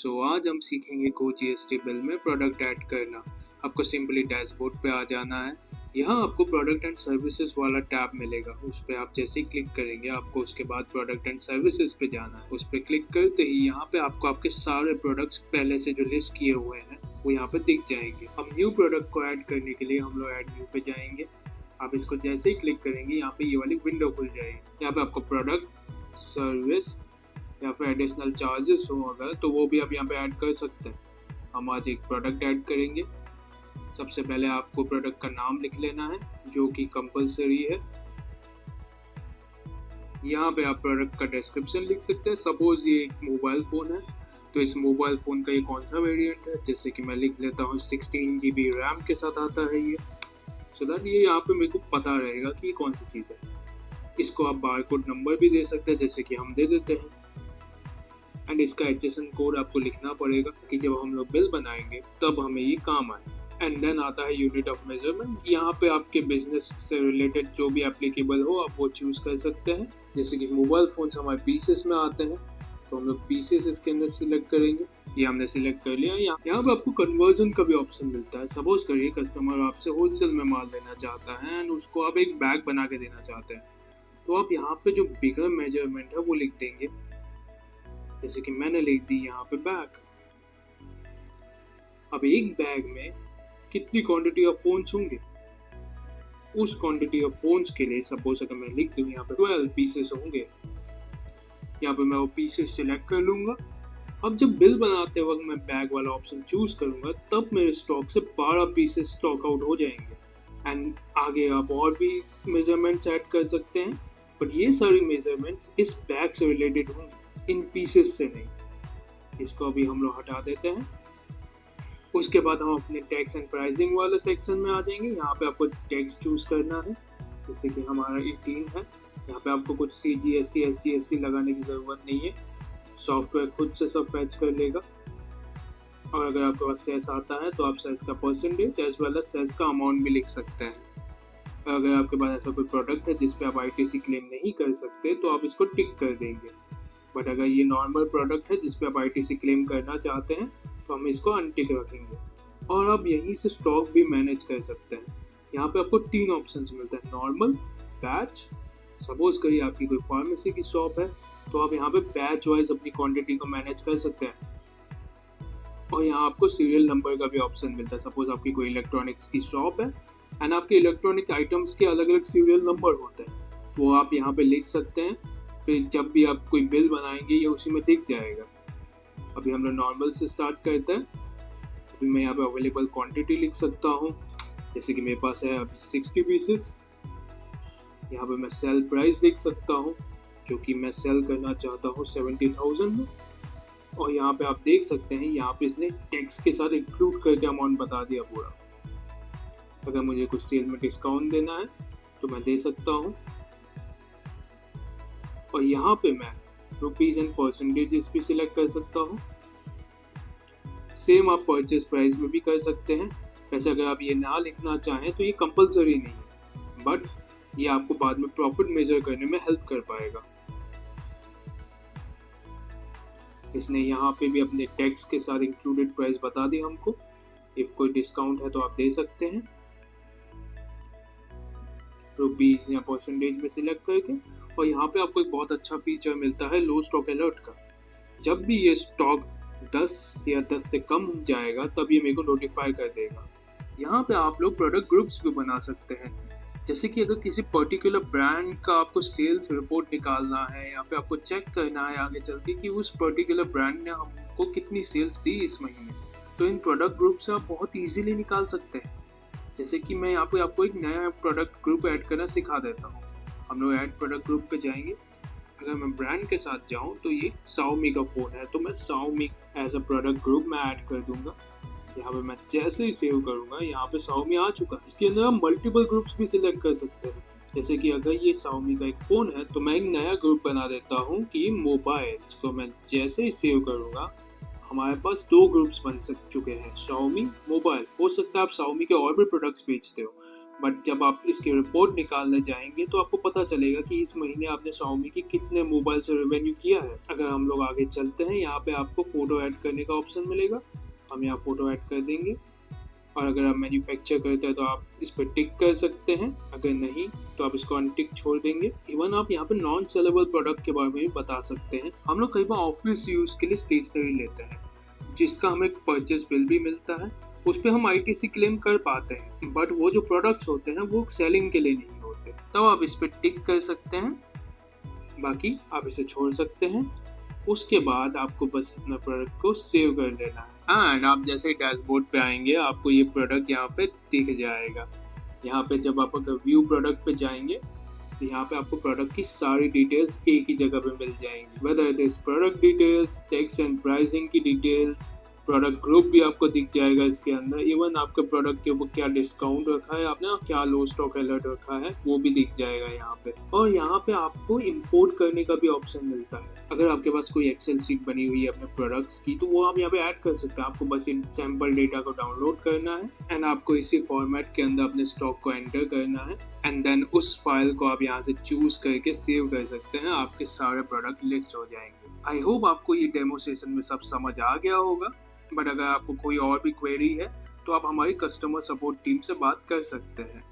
आज हम सीखेंगे GoGS टेबल में प्रोडक्ट ऐड करना। आपको सिंपली डैशबोर्ड पे आ जाना है। यहाँ आपको प्रोडक्ट एंड सर्विसेज वाला टैब मिलेगा। उस पर आप जैसे ही क्लिक करेंगे आपको उसके बाद प्रोडक्ट एंड सर्विसेज पे जाना है। उस पर क्लिक करते ही यहाँ पे आपको आपके सारे प्रोडक्ट्स पहले से जो लिस्ट किए हुए हैं वो यहाँ पे दिख जाएंगे। अब न्यू प्रोडक्ट को ऐड करने के लिए हम लोग ऐड न्यू पे जाएंगे। आप इसको जैसे ही क्लिक करेंगे यहाँ पे ये वाली विंडो खुल जाएगी। यहाँ पे आपको प्रोडक्ट, सर्विस या फिर एडिशनल चार्जेस हो अगर तो वो भी आप यहाँ पे ऐड कर सकते हैं। हम आज एक प्रोडक्ट ऐड करेंगे। सबसे पहले आपको प्रोडक्ट का नाम लिख लेना है जो कि कंपलसरी है। यहाँ पे आप प्रोडक्ट का डिस्क्रिप्शन लिख सकते हैं। सपोज ये एक मोबाइल फ़ोन है तो इस मोबाइल फ़ोन का ये कौन सा वेरिएंट है, जैसे कि मैं लिख लेता हूँ 16 GB रैम के साथ आता है ये, सो दैट ये यहाँ पे मेरे को पता रहेगा कि ये कौन सी चीज़ है। इसको आप बारकोड नंबर भी दे सकते हैं जैसे कि हम दे देते हैं। एंड इसका एचएसएन कोड आपको लिखना पड़ेगा कि जब हम लोग बिल बनाएंगे तब हमें ये काम आए। एंड देन आता है यूनिट ऑफ मेजरमेंट। यहाँ पे आपके बिजनेस से रिलेटेड जो भी एप्लीकेबल हो आप वो चूज कर सकते हैं। जैसे कि मोबाइल फोन्स हमारे पीसेस में आते हैं तो हम लोग पीसेस इसके अंदर सिलेक्ट करेंगे। ये हमने सिलेक्ट कर लिया। यहाँ पे आपको कन्वर्जन का भी ऑप्शन मिलता है। सपोज करिए कस्टमर आपसे होलसेल में माल लेना चाहता है एंड उसको आप एक बैग बना के देना चाहते हैं तो आप यहाँ पे जो बिगर मेजरमेंट है वो लिख देंगे। जैसे कि मैंने लिख दी यहाँ पे बैग। अब एक बैग में कितनी क्वांटिटी ऑफ फोन्स होंगे, उस क्वांटिटी ऑफ फोन्स के लिए सपोज अगर मैं लिख दूँ यहाँ पे 12 पीसेस होंगे। यहाँ पे मैं वो पीसेस सिलेक्ट कर लूंगा। अब जब बिल बनाते वक्त मैं बैग वाला ऑप्शन चूज करूंगा तब मेरे स्टॉक से 12 पीसेस स्टॉक आउट हो जाएंगे। एंड आगे आप और भी मेजरमेंट्स ऐड कर सकते हैं बट ये सारी मेजरमेंट्स इस बैग से रिलेटेड होंगी, इन पीसेस से नहीं। इसको अभी हम लोग हटा देते हैं। उसके बाद हम अपने टैक्स एंड प्राइसिंग वाले सेक्शन में आ जाएंगे। यहाँ पे आपको टैक्स चूज करना है जैसे कि हमारा 18 है। यहाँ पे आपको कुछ CGST SGST लगाने की ज़रूरत नहीं है, सॉफ्टवेयर खुद से सब फैच कर लेगा। और अगर आपके पास सेस आता है तो आप सेस का percentage as well as cess का अमाउंट भी लिख सकते हैं। अगर आपके पास ऐसा कोई प्रोडक्ट है जिस पे आप ITC क्लेम नहीं कर सकते तो आप इसको टिक कर देंगे। बट अगर ये नॉर्मल प्रोडक्ट है जिस पे आप ITC क्लेम करना चाहते हैं तो हम इसको अनटिक रखेंगे। और आप यहीं से स्टॉक भी मैनेज कर सकते हैं। यहाँ पे आपको 3 ऑप्शंस मिलते हैं, नॉर्मल, बैच। सपोज करिए आपकी कोई फार्मेसी की शॉप है तो आप यहाँ पे बैच वाइज अपनी क्वांटिटी को मैनेज कर सकते हैं। और यहाँ आपको सीरियल नंबर का भी ऑप्शन मिलता है। सपोज आपकी कोई इलेक्ट्रॉनिक्स की शॉप है एंड आपके इलेक्ट्रॉनिक आइटम्स के अलग अलग सीरियल नंबर होते हैं, वो आप यहाँ पे लिख सकते हैं। फिर जब भी आप कोई बिल बनाएंगे ये उसी में दिख जाएगा। अभी हम लोग नॉर्मल से स्टार्ट करते हैं। अभी मैं यहाँ पे अवेलेबल क्वांटिटी लिख सकता हूँ जैसे कि मेरे पास है अभी 60 पीसेस। यहाँ पे मैं सेल प्राइस लिख सकता हूँ जो कि मैं सेल करना चाहता हूँ 70,000 में। और यहाँ पे आप देख सकते हैं यहाँ पे इसने टैक्स के साथ इंक्लूड करके अमाउंट बता दिया पूरा। अगर मुझे कुछ सेल में डिस्काउंट देना है तो मैं दे सकता हूँ। और यहाँ पे मैं रुपीज एंड परसेंटेजेस भी सिलेक्ट कर सकता हूँ। सेम आप परचेज प्राइस में भी कर सकते हैं। वैसे अगर आप ये ना लिखना चाहें तो ये कंपलसरी नहीं है बट ये आपको बाद में प्रॉफिट मेजर करने में हेल्प कर पाएगा। इसने यहाँ पे भी अपने टैक्स के साथ इंक्लूडेड प्राइस बता दी हमको। इफ कोई डिस्काउंट है तो आप दे सकते हैं रुपीज या परसेंटेज में सिलेक्ट करके। और यहाँ पे आपको एक बहुत अच्छा फीचर मिलता है लो स्टॉक अलर्ट का। जब भी ये स्टॉक 10 या 10 से कम जाएगा तब ये मेरे को नोटिफाई कर देगा। यहाँ पे आप लोग प्रोडक्ट ग्रुप्स भी बना सकते हैं। जैसे कि अगर किसी पर्टिकुलर ब्रांड का आपको सेल्स रिपोर्ट निकालना है या फिर आपको चेक करना है आगे चल के कि उस पर्टिकुलर ब्रांड ने हमको कितनी सेल्स दी इस महीने, तो इन प्रोडक्ट ग्रुप से आप बहुत ईजिली निकाल सकते हैं। जैसे कि मैं यहाँ पे आपको एक नया प्रोडक्ट ग्रुप ऐड करना सिखा देता हूँ। हम लोग ऐड प्रोडक्ट ग्रुप पे जाएंगे। अगर मैं ब्रांड के साथ जाऊँ तो ये Xiaomi का फ़ोन है तो मैं Xiaomi as a product group में ऐड कर दूंगा। यहाँ पे मैं जैसे ही सेव करूँगा यहाँ पे Xiaomi आ चुका है। इसके अंदर आप मल्टीपल ग्रुप्स भी सिलेक्ट कर सकते हैं। जैसे कि अगर ये Xiaomi का एक फ़ोन है तो मैं एक नया ग्रुप बना देता हूँ कि मोबाइल। इसको मैं जैसे ही सेव करूँगा हमारे पास 2 ग्रुप्स बन चुके हैं, Xiaomi, मोबाइल। हो सकता है आप Xiaomi के और भी प्रोडक्ट्स बेचते हो बट जब आप इसकी रिपोर्ट निकालने जाएंगे तो आपको पता चलेगा कि इस महीने आपने Xiaomi की कितने मोबाइल से रेवेन्यू किया है। अगर हम लोग आगे चलते हैं, यहाँ पे आपको फोटो ऐड करने का ऑप्शन मिलेगा, हम यहाँ फोटो ऐड कर देंगे। और अगर आप मैन्युफैक्चर करते हैं तो आप इस पर टिक कर सकते हैं, अगर नहीं तो आप इसको अनटिक छोड़ देंगे। इवन आप यहाँ पे नॉन सेलेबल प्रोडक्ट के बारे में भी बता सकते हैं। हम लोग कई बार ऑफिस यूज के लिए स्टेशनरी लेते हैं जिसका हमें परचेस बिल भी मिलता है, उस पर हम ITC क्लेम कर पाते हैं, बट वो जो प्रोडक्ट्स होते हैं वो सेलिंग के लिए नहीं होते, तब आप इस पर टिक कर सकते हैं, बाकी आप इसे छोड़ सकते हैं। उसके बाद आपको बस अपना प्रोडक्ट को सेव कर लेना है एंड आप जैसे ही डैशबोर्ड पे आएंगे आपको ये प्रोडक्ट यहाँ पे दिख जाएगा। यहाँ पे जब आप अगर व्यू प्रोडक्ट पे जाएंगे तो यहाँ पे आपको प्रोडक्ट की सारी डिटेल्स एक ही जगह पे मिल जाएंगी, whether it is product details, text and pricing की डिटेल्स, प्रोडक्ट ग्रुप भी आपको दिख जाएगा इसके अंदर। इवन आपके प्रोडक्ट के ऊपर क्या डिस्काउंट रखा है आपने, क्या लो स्टॉक अलर्ट रखा है, वो भी दिख जाएगा यहाँ पे। और यहाँ पे आपको इंपोर्ट करने का भी ऑप्शन मिलता है। अगर आपके पास कोई एक्सेल शीट बनी हुई है अपने प्रोडक्ट्स की तो वो आप यहाँ पे ऐड कर सकते हैं। आपको बस इन सैंपल डेटा को डाउनलोड करना है एंड आपको इसी फॉर्मेट के अंदर अपने स्टॉक को एंटर करना है एंड देन उस फाइल को आप यहाँ से चूज करके सेव कर सकते हैं। आपके सारे प्रोडक्ट लिस्ट हो जाएंगे। आई होप आपको ये डेमो सेशन में सब समझ आ गया होगा, बट अगर आपको कोई और भी क्वेरी है तो आप हमारी कस्टमर सपोर्ट टीम से बात कर सकते हैं।